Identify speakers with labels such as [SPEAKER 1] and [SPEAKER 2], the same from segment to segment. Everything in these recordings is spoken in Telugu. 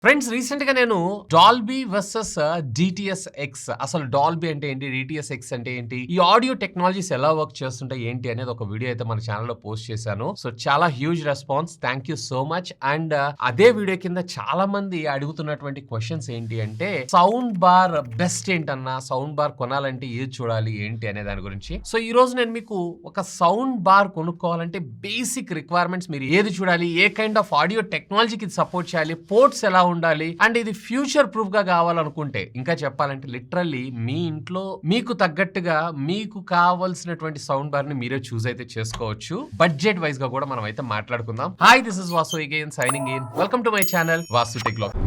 [SPEAKER 1] ఫ్రెండ్స్ రీసెంట్ గా నేను డాల్బీ వర్సెస్ డిటిఎస్ ఎక్స్, అసలు డాల్బీ అంటే ఏంటి, డిటిఎస్ ఎక్స్ అంటే ఏంటి, ఈ ఆడియో టెక్నాలజీస్ ఎలా వర్క్ చేస్తుంటాయి ఏంటి అనేది ఒక వీడియో అయితే మన ఛానల్లో పోస్ట్ చేశాను. సో చాలా huge response, thank you so much. And అదే వీడియో కింద చాలా మంది అడుగుతున్నటువంటి క్వశ్చన్స్ ఏంటి అంటే, సౌండ్ బార్ బెస్ట్ ఏంటన్నా, సౌండ్ బార్ కొనాలంటే ఏది చూడాలి ఏంటి అనే దాని గురించి. సో ఈ రోజు నేను మీకు ఒక సౌండ్ బార్ కొనుక్కోవాలంటే బేసిక్ రిక్వైర్మెంట్స్, మీరు ఏది చూడాలి, ఏ కైండ్ ఆఫ్ ఆడియో టెక్నాలజీకి సపోర్ట్ చేయాలి, పోర్ట్స్ ఎలా ఉండాలి, అండ్ ఇది ఫ్యూచర్ ప్రూఫ్ గా కావాలనుకుంటే, ఇంకా చెప్పాలంటే లిటరల్లీ మీ ఇంట్లో మీకు తగ్గట్టుగా మీకు కావాల్సినటువంటి సౌండ్ బార్ ని మీరే చూస్ అయితే చేసుకోవచ్చు. బడ్జెట్ వైజ్ గా కూడా మనం అయితే మాట్లాడుకుందాం. Hi, this is Vasu again signing in. Welcome to my channel Vasu tech blog.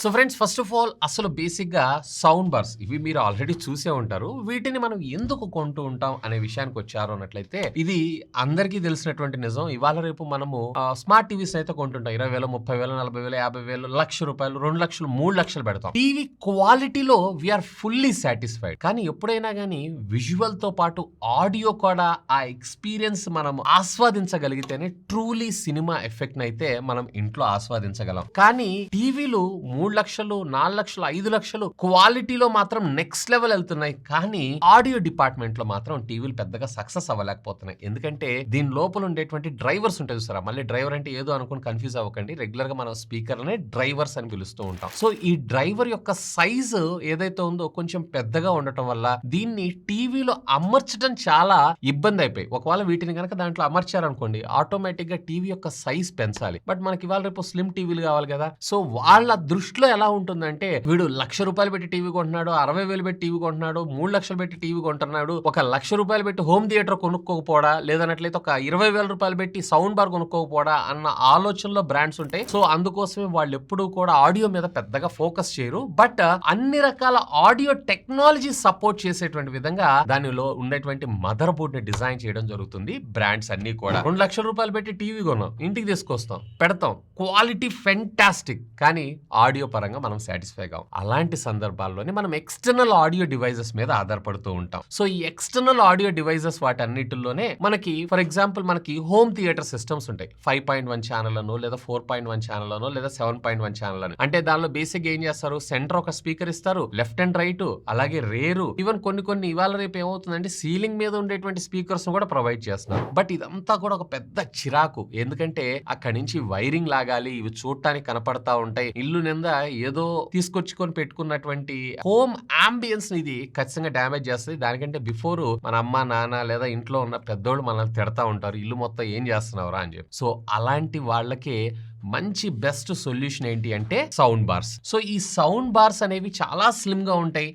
[SPEAKER 1] So friends, first of all అసలు బేసిక్ గా సౌండ్ బార్స్ ఇవి మీరు ఆల్రెడీ చూసే ఉంటారు. వీటిని మనం ఎందుకు కొంటూ ఉంటాం అనే విషయానికి వచ్చారు అన్నట్లయితే, ఇది అందరికీ తెలిసినటువంటి నిజం. ఇవాళ రేపు మనము స్మార్ట్ టీవీస్ అయితే కొంటుంటాం. 20,000, 30,000, 40,000, 50,000, ₹1,00,000, 2,00,000, 3,00,000 పెడతాం. టీవీ క్వాలిటీలో వీఆర్ ఫుల్లీ సాటిస్ఫైడ్. కానీ ఎప్పుడైనా కానీ విజువల్ తో పాటు ఆడియో కూడా ఆ ఎక్స్పీరియన్స్ మనం ఆస్వాదించగలిగితేనే ట్రూలీ సినిమా ఎఫెక్ట్ అయితే మనం ఇంట్లో ఆస్వాదించగలం. కానీ టీవీలు 3,00,000, 4,00,000, 5,00,000 క్వాలిటీలో మాత్రం నెక్స్ట్ లెవెల్ వెళ్తున్నాయి. కానీ ఆడియో డిపార్ట్మెంట్ లో మాత్రం టీవీలు పెద్దగా సక్సెస్ అవ్వలేకపోతున్నాయి. ఎందుకంటే దీని లోపల ఉండేటువంటి డ్రైవర్స్ ఉంటాయి చూసారా. మళ్ళీ డ్రైవర్ అంటే ఏదో అనుకుని కన్ఫ్యూజ్ అవ్వకండి. రెగ్యులర్ గా మనం స్పీకర్ అనే డ్రైవర్స్ అని పిలుస్తూ ఉంటాం. సో ఈ డ్రైవర్ యొక్క సైజు ఏదైతే ఉందో కొంచెం పెద్దగా ఉండటం వల్ల దీన్ని టీవీలో అమర్చడం చాలా ఇబ్బంది అయిపోయి. ఒకవేళ వీటిని కనుక దాంట్లో అమర్చారనుకోండి, ఆటోమేటిక్ గా టీవీ యొక్క సైజ్ పెంచాలి. బట్ మనకి ఇవాళ రేపు స్లిమ్ టీవీలు కావాలి కదా. సో వాళ్ళ దృష్టిలో ఎలా ఉంటుందంటే, వీడు ₹1,00,000 పెట్టి టీవీ కొంటున్నాడు, 60,000 పెట్టి టీవీ కొంటున్నాడు, 3,00,000 పెట్టి టీవీ కొంటున్నాడు, ₹1,00,000 పెట్టి హోమ్ థియేటర్ కొనుక్కోకపోవడా, లేదన్నట్లయితే ఒక ₹20,000 పెట్టి సౌండ్ బార్ కొనుక్కోకపోవడా అన్న ఆలోచనలో బ్రాండ్స్ ఉంటాయి. సో అందుకోసమే వాళ్ళు ఎప్పుడూ కూడా ఆడియో మీద పెద్దగా ఫోకస్ చేయరు. బట్ అన్ని రకాల ఆడియో టెక్నాలజీ సపోర్ట్ చేసేటువంటి విధంగా దానిలో ఉండేటువంటి మదర్ బోర్డ్ ని డిజైన్ చేయడం జరుగుతుంది బ్రాండ్స్ అన్ని కూడా. ₹2,00,000 పెట్టి టీవీ కొన్నాం, ఇంటికి తీసుకొస్తాం, పెడతాం, క్వాలిటీ ఫెంటాస్టిక్, కానీ ఆడియో పరంగా మనం సాటిస్ఫై కాం. అలాంటి సందర్భాల్లోనే మనం ఎక్స్టర్నల్ ఆడియో డివైజెస్ మీద ఆధారపడుతూ ఉంటాం. సో ఈ ఎక్స్టర్నల్ ఆడియో డివైజెస్ వాటన్నిటిలోనే మనకి ఫర్ ఎగ్జాంపుల్ మనకి హోమ్ థియేటర్ సిస్టమ్స్ ఉంటాయి. 5.1 ఛానల్ అనో, లేదా 4.1 ఛానల్ అనో, లేదా 7.1 ఛానల్ అని. అంటే దానిలో బేసిక్ ఏం చేస్తారు, సెంటర్ ఒక స్పీకర్ ఇస్తారు, లెఫ్ట్ అండ్ రైట్, అలాగే రేరు, ఈవెన్ కొన్ని ఇవాళ రేపు ఏమవుతుందంటే సీలింగ్ మీద ఉండేటువంటి స్పీకర్స్ కూడా ప్రొవైడ్ చేస్తున్నారు. బట్ ఇదంతా కూడా ఒక పెద్ద చిరాకు. ఎందుకంటే అక్కడి నుంచి వైరింగ్ లాగాలి, ఇవి చూడటానికి కనపడతా ఉంటాయి. ఇల్లు నిందా ఏదో తీసుకొచ్చుకొని పెట్టుకున్నటువంటి హోమ్ అంబియన్స్ ఇది ఖచ్చితంగా డ్యామేజ్ చేస్తుంది. దానికంటే బిఫోర్ మన అమ్మ నాన్న లేదా ఇంట్లో ఉన్న పెద్దోళ్ళు మనల్ని తిడతా ఉంటారు, ఇల్లు మొత్తం ఏం చేస్తున్నావురా అని చెప్పి. సో అలాంటి వాళ్ళకే మంచి బెస్ట్ సొల్యూషన్ ఏంటి అంటే సౌండ్ బార్స్. సో ఈ సౌండ్ బార్స్ అనేవి చాలా స్లిమ్ గా ఉంటాయి.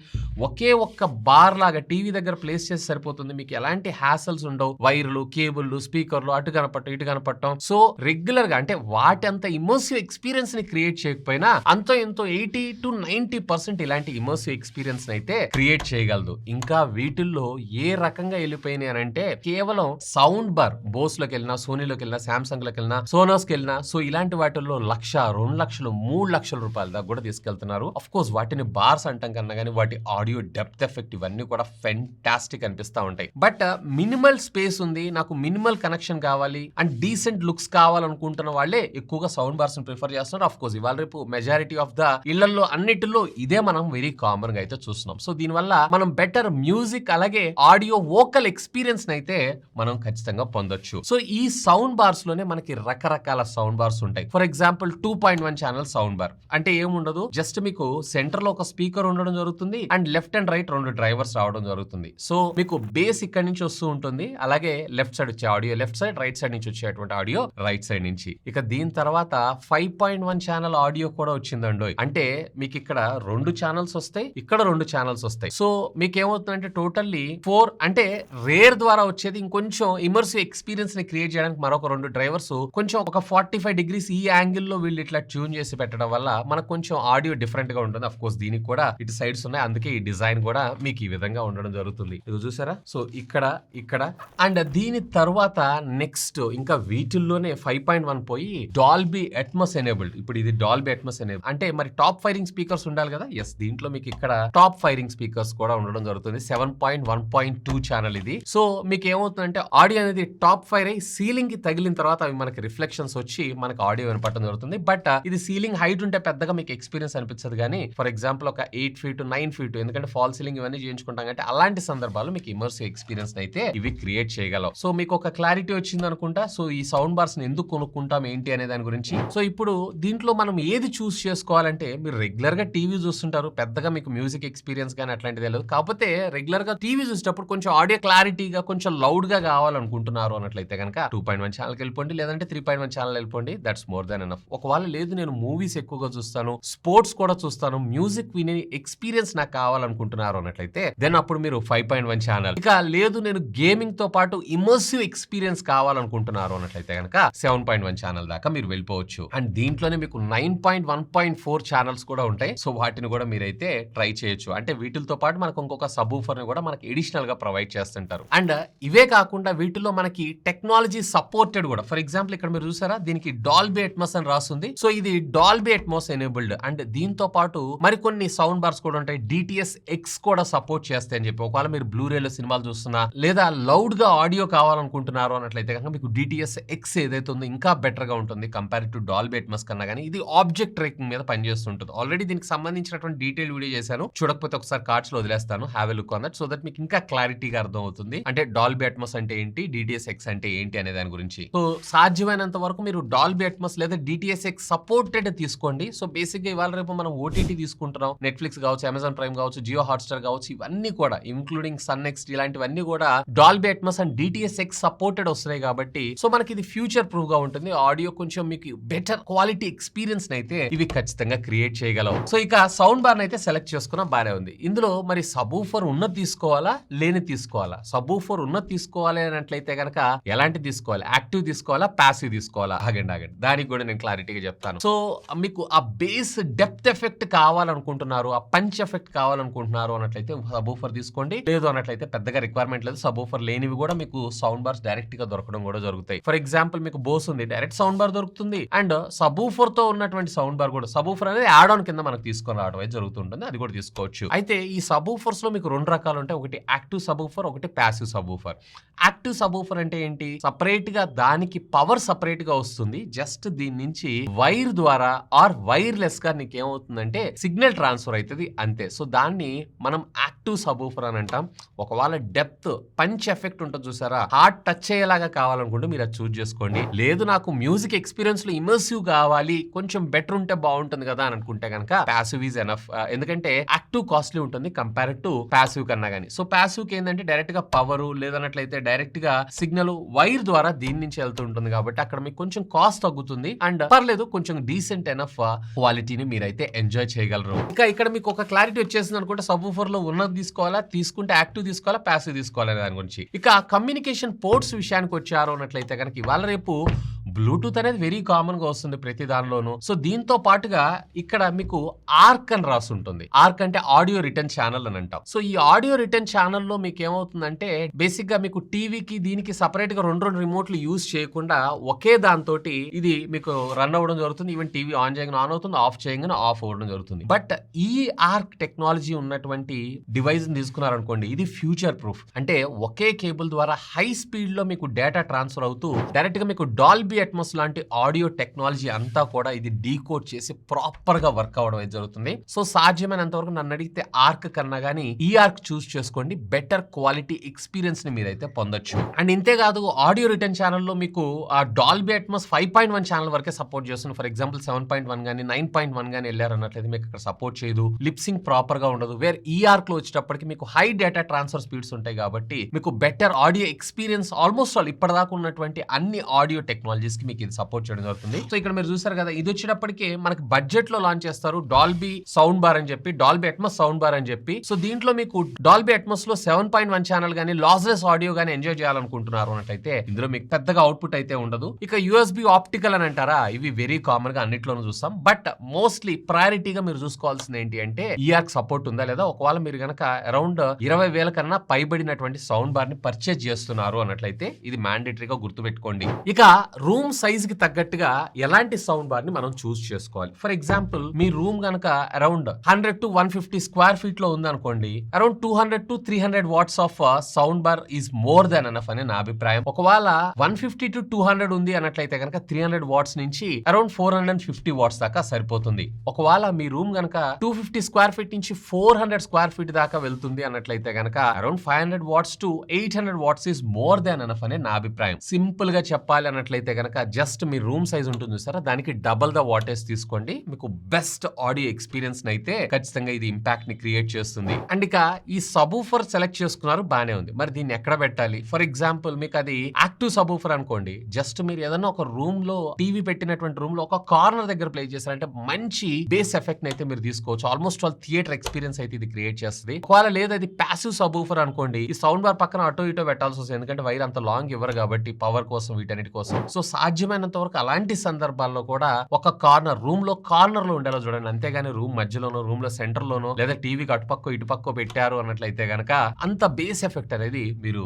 [SPEAKER 1] ఒకే ఒక్క బార్ లాగా టీవీ దగ్గర ప్లేస్ చేసి సరిపోతుంది. మీకు ఎలాంటి హ్యాసల్స్ ఉండవు. వైర్లు, కేబుల్లు, స్పీకర్లు అటు కనపడటం ఇటు కనపడటం. సో రెగ్యులర్ గా అంటే వాటి అంత ఇమర్సివ్ ఎక్స్పీరియన్స్ ని క్రియేట్ చేయకపోయినా అంతో ఎంతో 80 to 90% ఇలాంటి ఇమర్సివ్ ఎక్స్పీరియన్స్ అయితే క్రియేట్ చేయగలదు. ఇంకా వీటిల్లో ఏ రకంగా వెళ్ళిపోయినాయి అని అంటే, కేవలం సౌండ్ బార్ బోస్ లోకి వెళ్ళినా, సోనీలోకి వెళ్ళినా, సామ్సంగ్ లోకి వెళ్ళినా, సోనోస్ కి వెళ్ళినా, సో ఇలాంటి వాటిల్లో 1,00,000, 2,00,000, 3,00,000 దాకా కూడా తీసుకెళ్తున్నారు. అఫ్ కోర్స్ వాటిని బార్స్ అంటాం కన్నా కానీ వాటి ఆడియో డెప్త్ ఎఫెక్ట్ ఇవన్నీ కూడా ఫెంటాస్టిక్ అనిపిస్తా ఉంటాయి. బట్ మినిమల్ స్పేస్ ఉంది, నాకు మినిమల్ కనెక్షన్ కావాలి అండ్ డీసెంట్ లుక్స్ కావాలనుకుంటున్న వాళ్ళే ఎక్కువగా సౌండ్ బార్స్ ప్రిఫర్ చేస్తున్నారు. అఫ్ కోర్స్ ఇవాళ రేపు మెజారిటీ ఆఫ్ ద ఇళ్లలో అన్నిటిలో ఇదే మనం వెరీ కామన్ గా అయితే చూస్తున్నాం. సో దీనివల్ల మనం బెటర్ మ్యూజిక్ అలాగే ఆడియో వోకల్ ఎక్స్పీరియన్స్ అయితే మనం ఖచ్చితంగా పొందొచ్చు. సో ఈ సౌండ్ బార్స్ లోనే మనకి రకరకాల సౌండ్ బార్స్ ఉంటాయి. For example 2.1 channel sound bar అంటే ఏముండదు, జస్ట్ మీకు సెంటర్ లో ఒక స్పీకర్ ఉండడం జరుగుతుంది and left and right 2 drivers రావడం జరుగుతుంది. సో మీకు బేస్ ఇక్కడ నుంచి వస్తూ ఉంటుంది, అలాగే లెఫ్ట్ సైడ్ వచ్చే audio left side, right side నుంచి వచ్చేటువంటి ఆడియో రైట్ సైడ్ నుంచి. ఇక దీని తర్వాత 5.1 ఛానల్ ఆడియో కూడా వచ్చిందండి. అంటే మీకు ఇక్కడ 2 ఛానల్స్ వస్తాయి, ఇక్కడ 2 ఛానల్స్ వస్తాయి. సో మీకు ఏమవుతుందంటే టోటల్లీ 4 అంటే రేర్ ద్వారా వచ్చేది ఇంకొంచెం ఇమర్సివ్ ఎక్స్పీరియన్స్ ని క్రియేట్ చేయడానికి మరొక 2 డ్రైవర్స్ కొంచెం ఒక 45 degrees ఈ యాంగిల్లో వీళ్ళు ఇట్లా ట్యూన్ చేసి పెట్టడం వల్ల మనకు కొంచెం ఆడియో డిఫరెంట్ గా ఉంటుంది. అఫ్ కోర్స్ దీనికి కూడా ఇటు సైడ్స్ ఉన్నాయి, అందుకే ఈ డిజైన్ కూడా మీకు ఈ విధంగా ఉండడం జరుగుతుంది. ఇది చూసారా? సో ఇక్కడ అండ్ దీని తర్వాత నెక్స్ట్ ఇంకా వీటిల్లోనే 5.1 పోయి డాల్బీ అట్మాస్ ఎనేబుల్డ్. ఇప్పుడు ఇది డాల్బీ అట్మాస్ ఎనేబుల్ అంటే మరి టాప్ ఫైరింగ్ స్పీకర్స్ ఉండాలి కదా. ఎస్, దీంట్లో మీకు ఇక్కడ టాప్ ఫైరింగ్ స్పీకర్స్ కూడా ఉండడం జరుగుతుంది. 7.1.2 ఛానల్ ఇది. సో మీకు ఏమవుతుందంటే ఆడియో అనేది టాప్ ఫైర్ అయ్యి సీలింగ్ కి తగిలిన తర్వాత అవి మనకి రిఫ్లెక్షన్స్ వచ్చి మనకు ఆడియో వినపడడం జరుగుతుంది. బట్ ఇది సీలింగ్ హైట్ ఉంటే పెద్దగా మీకు ఎక్స్పీరియన్స్ అనిపించదు. కానీ ఫర్ ఎగ్జాంపుల్ ఒక 8 feet 9 feet ఎందుకంటే ఫాల్ సీలింగ్ ఇవన్నీ చేయించుకుంటాం అంటే అలాంటి సందర్భాల్లో మీకు ఇమర్సివ్ ఎక్స్పీరియన్స్ అయితే ఇవి క్రియేట్ చేయగలవు. సో మీకు ఒక క్లారిటీ వచ్చింది అనుకుంటా. సో ఈ సౌండ్ బార్స్ ని ఎందుకు కొనుక్కుంటాం ఏంటి అనే దాని గురించి. సో ఇప్పుడు దీంట్లో మనం ఏది చూస్ చేసుకోవాలంటే మీరు రెగ్యులర్ గా టీవీ చూస్తుంటారు, పెద్దగా మీకు మ్యూజిక్ ఎక్స్పీరియన్స్ కానీ అట్లాంటిది లేదు. కాకపోతే రెగ్యులర్ గా టీవీ చూసేటప్పుడు కొంచెం ఆడియో క్లారిటీగా కొంచెం లౌడ్ గా కావాలనుకుంటున్నారు అన్నట్లయితే కనుక 2.1 ఛానల్కి వెళ్ళిపోండి, లేదంటే 3.1 ఛానల్ వెళ్ళిపోండి. That's more than enough. ఒకవేళ లేదు నేను మూవీస్ ఎక్కువగా చూస్తాను, స్పోర్ట్స్ కూడా చూస్తాను, మ్యూజిక్ వినే ఎక్స్పీరియన్స్ నాకు కావాలనుకుంటున్నారు అన్నట్లయితే దెన్ అప్పుడు మీరు 5.1 ఛానల్. ఇక లేదు నేను గేమింగ్ తో పాటు ఇమర్సివ్ ఎక్స్పీరియన్స్ కావాలనుకుంటున్నారు అన్నట్లయితే కనుక 7.1 ఛానల్ దాకా మీరు వెళ్ళిపోవచ్చు. అండ్ దీంట్లోనే మీకు 9.1.4 ఛానల్స్ కూడా ఉంటాయి. సో వాటిని కూడా మీరైతే ట్రై చేయొచ్చు. అంటే వీటితో పాటు మనకు ఇంకొక సబ్ ఊఫర్ ని కూడా మనకి ఎడిషనల్ గా ప్రొవైడ్ చేస్తుంటారు. అండ్ ఇవే కాకుండా వీటిలో మనకి టెక్నాలజీ సపోర్టెడ్ కూడా. ఫర్ ఎగ్జాంపుల్ ఇక్కడ మీరు చూసారా, దీనికి డాల్బీ అట్మాస్ అని రాస్తుంది. సో ఇది డాల్బీ అట్మాస్ ఎనేబుల్డ్. అండ్ దీంతో పాటు మరికొన్ని సౌండ్ బార్స్ కూడా ఉంటాయి. DTS X కూడా సపోర్ట్ చేస్తాయి అని చెప్పి. ఒకవేళ మీరు బ్లూరేలో సినిమాలు చూస్తున్నా లేదా లౌడ్ గా ఆడియో కావాలనుకుంటున్నారు అన్నట్లయితే కనుక మీకు DTS X ఏదైతే ఉందో ఇంకా బెటర్ గా ఉంటుంది కంపేర్ టు డాల్బీ అట్మాస్ కన్నా. కానీ ఇది ఆబ్జెక్ట్ ట్రేకింగ్ మీద పనిచేస్తుంటుంది. ఆల్రెడీ దీనికి సంబంధించినటువంటి డీటెయిల్ వీడియో చేశాను, చూడకపోతే ఒకసారి కార్డ్స్ లో వదిలేస్తాను. Have a look on that so that మీకు ఇంకా క్లారిటీగా అర్థం అవుతుంది. అంటే డాల్బీ అట్మాస్ అంటే ఏంటి, DTS X అంటే ఏంటి అనే దాని గురించి. సో సాధ్యమైనంత వరకు మీరు డాల్బీ అట్మాస్ లేదా DTS X సపోర్టెడ్ తీసుకోండి. సో బేసిక్ గా ఇవాళ రేపు మనం OTT తీసుకుంటున్నాం, నెట్ఫ్లిక్స్ కావచ్చు, అమెజాన్ ప్రైమ్ కావచ్చు, జియో హాట్స్టార్ కావచ్చు, ఇవన్నీ కూడా ఇంక్లూడింగ్ సన్ నెక్స్ట్ ఇలాంటివన్నీ కూడా Dolby Atmos and DTS X supported వస్తున్నాయి కాబట్టి సో మనకి ఇది ఫ్యూచర్ ప్రూఫ్ గా ఉంటుంది. ఆడియో కొంచెం మీకు బెటర్ క్వాలిటీ ఎక్స్పీరియన్స్ అయితే ఇవి ఖచ్చితంగా క్రియేట్ చేయగలవు. సో ఇక సౌండ్ బార్ అయితే సెలెక్ట్ చేసుకున్నా బానే ఉంది. ఇందులో మరి సబ్ ఊఫర్ ఉన్నది తీసుకోవాలా లేని తీసుకోవాలా? సబ్ ఊఫర్ ఉన్నది తీసుకోవాలి అన్నట్లయితే కనుక ఎలాంటి తీసుకోవాలి, యాక్టివ్ తీసుకోవాలా ప్యాసివ్ తీసుకోవాలా? ఆగండి దానికి కూడా నేను క్లారిటీగా చెప్తాను. సో మీకు ఆ బేస్ డెప్త్ ఎఫెక్ట్ కావాలనుకుంటున్నారు, ఆ పంచ్ ఎఫెక్ట్ కావాలనుకుంటున్నారు అన్నట్లయితే సబ్ ఊఫర్ తీసుకోండి. లేదు అన్నట్లయితే పెద్దగా రిక్వైర్మెంట్ లేదు, సబ్ ఊఫర్ లేనివి కూడా మీకు సౌండ్ బార్స్ డైరెక్ట్ గా దొరకడం కూడా జరుగుతాయి. ఫర్ ఎగ్జాంపుల్ మీకు బోస్ ఉంది, డైరెక్ట్ సౌండ్ బార్ దొరుకుతుంది. అండ్ సబ్ ఊఫర్ తో ఉన్నటువంటి సౌండ్ బార్ కూడా, సబ్ ఊఫర్ అనేది యాడ్ ఆన్ కింద మనకు తీసుకొని రావడం అయితే జరుగుతుంటుంది, అది కూడా తీసుకోవచ్చు. అయితే ఈ సబ్ ఊఫర్స్ లో మీకు రెండు రకాలు ఉంటాయి, ఒకటి యాక్టివ్ సబ్ ఊఫర్, ఒకటి passive sub woofer. Active sub woofer అంటే ఏంటి, సపరేట్ గా దానికి పవర్ సపరేట్ గా వస్తుంది. జస్ట్ దీని నుంచి వైర్ ద్వారా ఆర్ వైర్లెస్ గా నీకు ఏమవుతుందంటే సిగ్నల్ ట్రాన్స్ఫర్ అవుతుంది అంతే. సో దాన్ని మనం యాక్టివ్ సబ్ ఊఫర్ అని అంటాం. ఒకవేళ డెప్త్ పంచ్ ఎఫెక్ట్ ఉంటుంది చూసారా, హార్ట్ టచ్ అయ్యేలాగా కావాలనుకుంటే మీరు అది చూస్ చేసుకోండి. లేదు నాకు మ్యూజిక్ ఎక్స్పీరియన్స్ లో ఇమర్సివ్ కావాలి, కొంచెం బెటర్ ఉంటే బాగుంటుంది కదా అని అనుకుంటే కనుక ప్యాసివ్ ఈజ్ ఎనఫ్. ఎందుకంటే యాక్టివ్ కాస్ట్లీ ఉంటుంది కంపేర్ టు ప్యాసివ్ కన్నా గానీ. సో ప్యాసివ్ కి ఏంటంటే డైరెక్ట్ గా పవర్ లేదన్నట్లయితే డైరెక్ట్ గా సిగ్నల్ వైర్ ద్వారా దీని నుంచి వెళ్తుంటుంది కాబట్టి అక్కడ మీకు కొంచెం కాస్ట్ తగ్గుతుంది. అండ్ పర్లేదు కొంచెం డీసెంట్ ఎనఫ్ క్వాలిటీని మీరైతే ఎంజాయ్ చేయగలరు. ఇంకా ఇక్కడ మీకు ఒక క్లారిటీ వచ్చేసింది అనుకుంటే సబ్ ఊఫర్ లో ఉన్నది తీసుకోవాలా, తీసుకుంటే యాక్టివ్ తీసుకోవాలా, ప్యాసివ్ తీసుకోవాలా దాని గురించి. ఇక కమ్యూనికేషన్ పోర్ట్స్ విషయానికి వచ్చారు అన్నట్లయితే కనుక ఇవాళ రేపు బ్లూటూత్ అనేది వెరీ కామన్ గా వస్తుంది ప్రతి దానిలోనూ. సో దీంతో పాటుగా ఇక్కడ మీకు ఆర్క్ అని రాసి ఉంటుంది. ఆర్క్ అంటే ఆడియో రిటర్న్ ఛానల్ అని అంటాం. సో ఈ ఆడియో రిటర్న్ ఛానల్ లో మీకు ఏమవుతుందంటే బేసిక్ గా మీకు టీవీకి దీనికి సపరేట్ గా రెండు రిమోట్లు యూజ్ చేయకుండా ఒకే దాంతో ఇది మీకు రన్ అవ్వడం జరుగుతుంది. ఈవెన్ టీవీ ఆన్ చేయగానే ఆన్ అవుతుంది, ఆఫ్ చేయగానే ఆఫ్ అవ్వడం జరుగుతుంది. బట్ ఈ ఆర్క్ టెక్నాలజీ ఉన్నటువంటి డివైస్ తీసుకున్నారనుకోండి, ఇది ఫ్యూచర్ ప్రూఫ్. అంటే ఒకే కేబుల్ ద్వారా హై స్పీడ్ లో మీకు డేటా ట్రాన్స్ఫర్ అవుతూ డైరెక్ట్ గా మీకు డాల్బీ అట్మాస్ లాంటి ఆడియో టెక్నాలజీ అంతా కూడా ఇది డీకోడ్ చేసి ప్రాపర్ గా వర్క్ అవ్వడం అయితే జరుగుతుంది. సో సాధ్యమైనంత వరకు నన్ను అడిగితే ఆర్క్ కన్నా గానీ ఈ ఆర్క్ చూస్ చేసుకోండి, బెటర్ క్వాలిటీ ఎక్స్పీరియన్స్ ని మీరైతే పొందొచ్చు. అండ్ ఇంతేకాదు ఆడియో రిటర్న్ ఛానల్లో మీకు ఆ డాల్బీ అట్మాస్ 5.1 ఛానల్ వరకే సపోర్ట్ చేస్తుంది. ఫర్ ఎగ్జాంపుల్ 7.1 గానీ 9.1 గానీ వెళ్ళారన్నట్లయితే మీకు ఇక్కడ సపోర్ట్ చేయదు, లిప్సింగ్ ప్రాపర్ గా ఉండదు. వేర్ ఈ ఆర్క్ లో వచ్చేటప్పటికి మీకు హై డేటా ట్రాన్స్ఫర్ స్పీడ్స్ ఉంటాయి కాబట్టి మీకు better audio experience almost all ఇప్పటిదాకా ఉన్నటువంటి అన్ని ఆడియో టెక్నాలజీ టెక్నాలజీస్ కి మీకు ఇది సపోర్ట్ చేయడం జరుగుతుంది. సో ఇక్కడ మీరు చూసారు కదా, ఇది వచ్చేటప్పటికి మనకి బడ్జెట్ లో లాంచ్ చేస్తారు డాల్బీ సౌండ్ బార్ అని చెప్పి, డాల్బీ అట్మస్ సౌండ్ బార్ అని చెప్పి. సో దీంట్లో మీకు డాల్బీ అట్మస్ లో 7.1 ఛానల్ గానీ లాస్లెస్ ఆడియో గానీ ఎంజాయ్ చేయాలనుకుంటున్నారు అన్నట్లయితే ఇందులో మీకు పెద్దగా అవుట్పుట్ అయితే ఉండదు. ఇక యూఎస్బి ఆప్టికల్ అని అంటారా, ఇవి వెరీ కామన్ గా అన్నిట్లోనూ చూస్తాం. బట్ మోస్ట్లీ ప్రయారిటీగా మీరు చూసుకోవాల్సింది ఏంటి అంటే ఈఆర్క్ సపోర్ట్ ఉందా లేదా. ఒకవేళ మీరు గనక అరౌండ్ 20,000 కన్నా పైబడినటువంటి సౌండ్ బార్ ని పర్చేజ్ చేస్తున్నారు అన్నట్లయితే ఇది మ్యాండేటరీగా గుర్తుపెట్టుకోండి. ఇక రూమ్ సైజ్ కి తగ్గట్టుగా ఎలాంటి సౌండ్ బార్ ని మనం చూస్ చేసుకోవాలి. ఫర్ ఎగ్జాంపుల్ మీ రూమ్ గనక అరౌండ్ 100 to 150 స్క్వేర్ ఫీట్ లో ఉంది అనుకోండి, around 200 to 300 watts of sound bar is more than enough అని నా అభిప్రాయం. ఒకవేళ 150 to 200 ఉంది అన్నట్లయితే కనుక 300 వాట్స్ నుంచి అరౌండ్ 450 వాట్స్ దాకా సరిపోతుంది. ఒకవేళ మీ రూమ్ గనక 250 స్క్వేర్ ఫీట్ నుంచి 400 స్క్వేర్ ఫీట్ దాకా వెళ్తుంది అన్నట్లయితే గనక around 500 watts to 800 watts is more than enough అని నా అభిప్రాయం. సింపుల్ గా చెప్పాలి అన్నట్లయితే గనక జస్ట్ మీ రూమ్ సైజ్ ఉంటుంది చూసారా, దానికి డబుల్ ద వాటేజ్ తీసుకోండి. మీకు బెస్ట్ ఆడియో ఎక్స్పీరియన్స్ అయితే ఖచ్చితంగా ఇది ఇంపాక్ట్ ని క్రియేట్ చేస్తుంది. అండ్ ఇక ఈ సబూఫర్ సెలెక్ట్ చేసుకున్నారు, బానే ఉంది. మరి దీన్ని ఎక్కడ పెట్టాలి? ఫర్ ఎగ్జాంపుల్ మీకు అది యాక్టివ్ సబూఫర్ అనుకోండి, జస్ట్ మీరు ఏదైనా ఒక రూమ్ లో టీవీ పెట్టినటువంటి రూమ్ లో ఒక కార్నర్ దగ్గర ప్లే చేశారంటే మంచి బేస్ ఎఫెక్ట్ అయితే మీరు తీసుకోవచ్చు. ఆల్మోస్ట్ ఆల్ థియేటర్ ఎక్స్పీరియన్స్ అయితే ఇది క్రియేట్ చేస్తుంది. ఒకవేళ లేదు అది ప్యాసివ్ సబూఫర్ అనుకోండి, ఈ సౌండ్ బార్ పక్కన అటో ఇటో పెట్టాల్సి వస్తుంది, ఎందుకంటే వైర్ అంత లాంగ్ ఇవ్వరు కాబట్టి పవర్ కోసం వీటన్నిటి కోసం. సో సాధ్యమైనంత వరకు అలాంటి సందర్భాల్లో కూడా ఒక కార్నర్ రూమ్ లో ఉండేలా చూడండి. అంతేగాని రూమ్ మధ్యలోనో రూమ్ లో సెంటర్ లోనో లేదా టీవీకి అటుపక్కో ఇటుపక్కో పెట్టారు అన్నట్లయితే గనక అంత బేస్ ఎఫెక్ట్ అనేది మీరు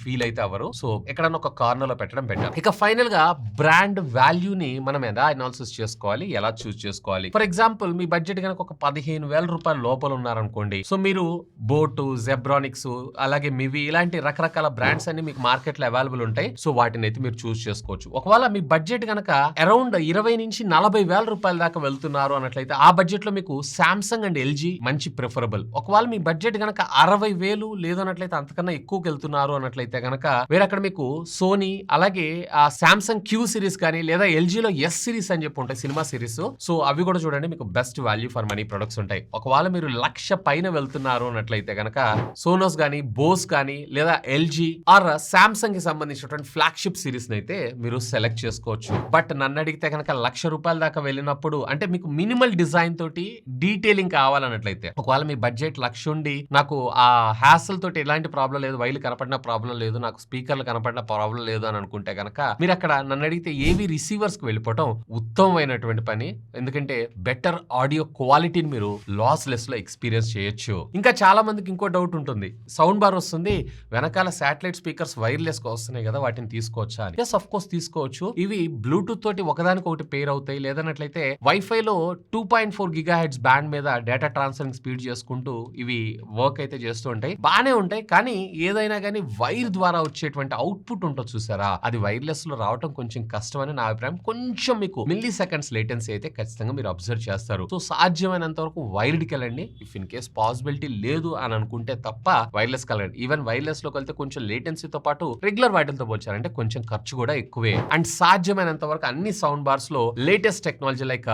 [SPEAKER 1] ఫీల్ అయితే అవ్వరు. సో ఎక్కడన్నా ఒక కార్నర్ లో పెట్టడం బెటర్. ఇక ఫైనల్ గా బ్రాండ్ వాల్యూని మనం ఎలా అనాలిసిస్ చేసుకోవాలి, ఎలా చూస్ చేసుకోవాలి. ఫర్ ఎగ్జాంపుల్ మీ బడ్జెట్ కనుక ఒక 15,000 రూపాయల లోపల ఉన్నారనుకోండి, సో మీరు బోటు, జెబ్రానిక్స్, అలాగే మివి ఇలాంటి రకరకాల బ్రాండ్స్ అన్ని మీకు మార్కెట్ లో అవైలబుల్ ఉంటాయి. సో వాటిని అయితే మీరు చూస్ చేసుకోవచ్చు. ఒకవేళ మీ బడ్జెట్ కనుక అరౌండ్ 20 నుంచి 40,000 రూపాయల దాకా వెళ్తున్నారు అన్నట్లయితే ఆ బడ్జెట్ లో మీకు సామ్సంగ్ అండ్ ఎల్జీ మంచి ప్రిఫరబుల్. ఒకవేళ మీ బడ్జెట్ కనుక 60,000 లేదన్నట్లయితే అంతకన్నా ఎక్కువకి వెళ్తున్నారు అన్నట్లయితే కనుక వేరే అక్కడ మీకు సోనీ, అలాగే సామ్సంగ్ క్యూ సిరీస్ కానీ లేదా ఎల్జీలో ఎస్ సిరీస్ అని చెప్పి ఉంటాయి, సినిమా సిరీస్. సో అవి కూడా చూడండి, మీకు best value for money products ఉంటాయి. ఒకవేళ మీరు 1,00,000 పైన వెళ్తున్నారు అన్నట్లయితే కనుక సోనోస్ కానీ, బోస్ కానీ లేదా ఎల్జీ ఆర్ సామ్సంగ్ కి సంబంధించినటువంటి ఫ్లాగ్షిప్ సిరీస్ అయితే మీరు సెలెక్ట్ చేసుకోవచ్చు. బట్ నన్ను అడిగితే కనుక 1,00,000 రూపాయల దాకా వెళ్ళినప్పుడు అంటే మీకు మినిమల్ డిజైన్ తోటి డీటెయిలింగ్ కావాలన్నట్లయితే, ఒకవేళ మీ బడ్జెట్ 1,00,000 ఉండి నాకు ఆ హ్యాసల్ తోటి ఎలాంటి ప్రాబ్లం లేదు, వైర్లు కనపడిన ప్రాబ్లం లేదు, నాకు స్పీకర్లు కనపడిన ప్రాబ్లం లేదు అని అనుకుంటే కనుక మీరు అక్కడ నన్ను అడిగితే ఏవి రిసీవర్స్ కి వెళ్ళిపోవటం ఉత్తమమైనటువంటి పని. ఎందుకంటే బెటర్ ఆడియో క్వాలిటీని మీరు లాస్లెస్ లో ఎక్స్పీరియన్స్ చేయొచ్చు. ఇంకా చాలా మందికి ఇంకో డౌట్ ఉంటుంది, సౌండ్ బార్ వస్తుంది వెనకాల శాటిలైట్ స్పీకర్స్ వైర్లెస్ గా వస్తున్నాయి కదా, వాటిని తీసుకోవచ్చా అని. ఎస్, ఆఫ్ కోర్స్ తీసుకోవచ్చు. ఇవి బ్లూటూత్ తోటి ఒకదానికి ఒకటి పేర్ అవుతాయి. లేదన్నట్లయితే వైఫై లో 2.4 GHz బ్యాండ్ మీద డేటా ట్రాన్స్ఫరింగ్ స్పీడ్ చేసుకుంటూ ఇవి వర్క్ అయితే చేస్తూ ఉంటాయి, బానే ఉంటాయి. కానీ ఏదైనా కానీ వైర్ ద్వారా వచ్చేటువంటి అవుట్పుట్ ఉంటుంది చూసారా, అది వైర్లెస్ లో రావడం కొంచెం కష్టం అని నా అభిప్రాయం. కొంచెం మీకు మిల్లీ సెకండ్స్ లేటెన్సీ అయితే ఖచ్చితంగా మీరు అబ్జర్వ్ చేస్తారు. సో సాధ్యమైనంత వరకు వైర్డ్కి వెళ్ళండి. ఇఫ్ ఇన్ కేస్ పాసిబిలిటీ లేదు అని అనుకుంటే తప్ప వైర్లెస్ కలండి. ఈవెన్ వైర్లెస్ లోకి వెళ్తే కొంచెం లేటెన్సీతో పాటు రెగ్యులర్ వాటితో పోల్చారంటే కొంచెం ఖర్చు కూడా ఎక్కువే. అండ్ సాధ్యమైనంత వరకు అన్ని సౌండ్ బార్స్ లో latest technology like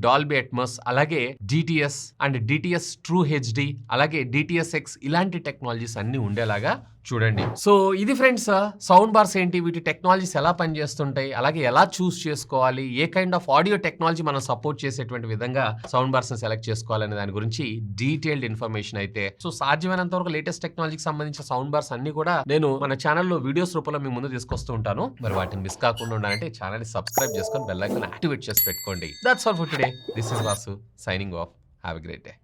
[SPEAKER 1] Dolby Atmos, అలాగే DTS and DTS true HD, అలాగే DTS:X ఇలాంటి టెక్నాలజీస్ అన్ని ఉండేలాగా చూడండి. సో ఇది ఫ్రెండ్స్, సౌండ్ బార్స్ ఏంటి, వీటి టెక్నాలజీస్ ఎలా పనిచేస్తుంటాయి, అలాగే ఎలా చూస్ చేసుకోవాలి, ఏ కైండ్ ఆఫ్ ఆడియో టెక్నాలజీ మనం సపోర్ట్ చేసేటువంటి విధంగా సౌండ్ బార్స్ ని సెలెక్ట్ చేసుకోవాలనే దాని గురించి డీటెయిల్డ్ ఇన్ఫర్మేషన్ అయితే. సో సాధ్యమైనంత వరకు లేటెస్ట్ టెక్నాలజీకి సంబంధించిన సౌండ్ బార్స్ అన్ని కూడా నేను మన ఛానల్లో వీడియోస్ రూపంలో మీ ముందు తీసుకొస్తూ ఉంటాను. మరి వాటిని మిస్ కాకుండా ఉండాలంటే ఛానల్ ని సబ్స్క్రైబ్ చేసుకొని బెల్ ఐకాన్ యాక్టివేట్ చేసి పెట్టుకోండి. That's all for today. This is Vasu signing off. Have a great day.